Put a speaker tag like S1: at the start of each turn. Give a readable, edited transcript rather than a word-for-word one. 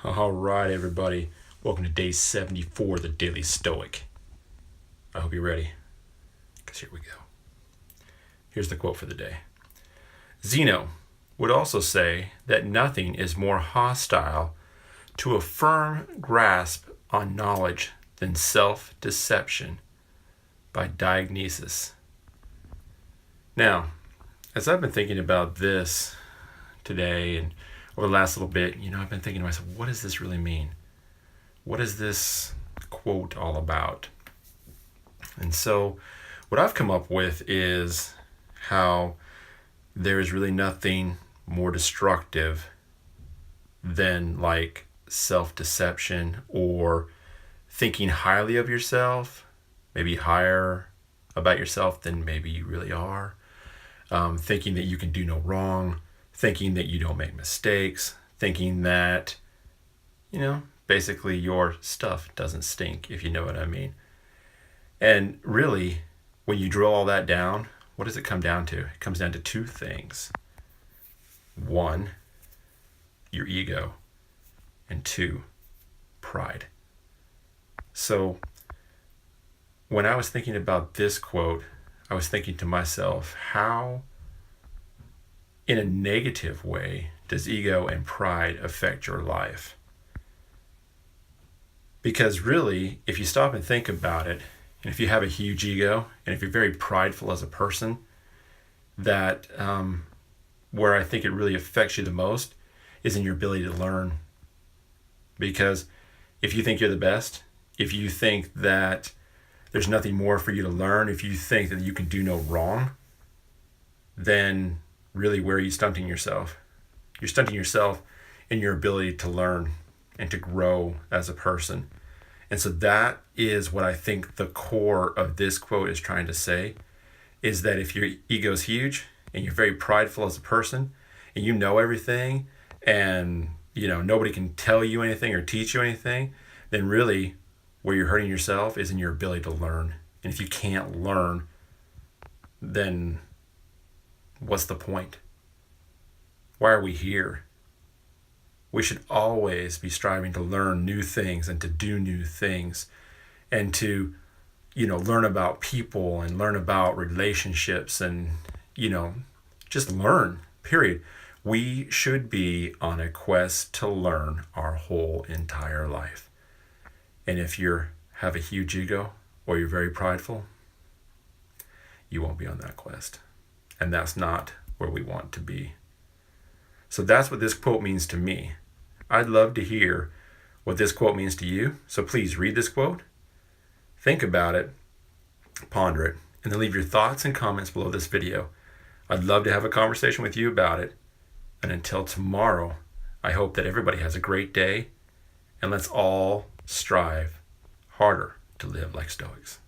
S1: All right, everybody. Welcome to day 74 of the Daily Stoic. I hope you're ready, because here we go. Here's the quote for the day. Zeno would also say that nothing is more hostile to a firm grasp on knowledge than self-deception by Diogenes. Now, as I've been thinking about this today and over the last little bit, I've been thinking to myself, what does this really mean? What is this quote all about? And so what I've come up with is how there is really nothing more destructive than like self-deception or thinking highly of yourself, maybe higher about yourself than maybe you really are, thinking that you can do no wrong, thinking that you don't make mistakes, thinking that, basically your stuff doesn't stink, if you know what I mean. And really, when you drill all that down, what does it come down to? It comes down to two things. One, your ego, and two, pride. So when I was thinking about this quote, I was thinking to myself, how in a negative way does ego and pride affect your life? Because really, if you stop and think about it, and if you have a huge ego, and if you're very prideful as a person, that where I think it really affects you the most is in your ability to learn. Because if you think you're the best, if you think that there's nothing more for you to learn, if you think that you can do no wrong, then really, where are you stunting yourself? You're stunting yourself in your ability to learn and to grow as a person. And so that is what I think the core of this quote is trying to say, is that if your ego is huge and you're very prideful as a person and you know everything and nobody can tell you anything or teach you anything, then really where you're hurting yourself is in your ability to learn. And if you can't learn, then what's the point? Why are we here? We should always be striving to learn new things and to do new things and to, learn about people and learn about relationships and, just learn, period. We should be on a quest to learn our whole entire life. And if you have a huge ego or you're very prideful, you won't be on that quest. And that's not where we want to be. So that's what this quote means to me. I'd love to hear what this quote means to you. So please read this quote, think about it, ponder it, and then leave your thoughts and comments below this video. I'd love to have a conversation with you about it. And until tomorrow, I hope that everybody has a great day, and let's all strive harder to live like Stoics.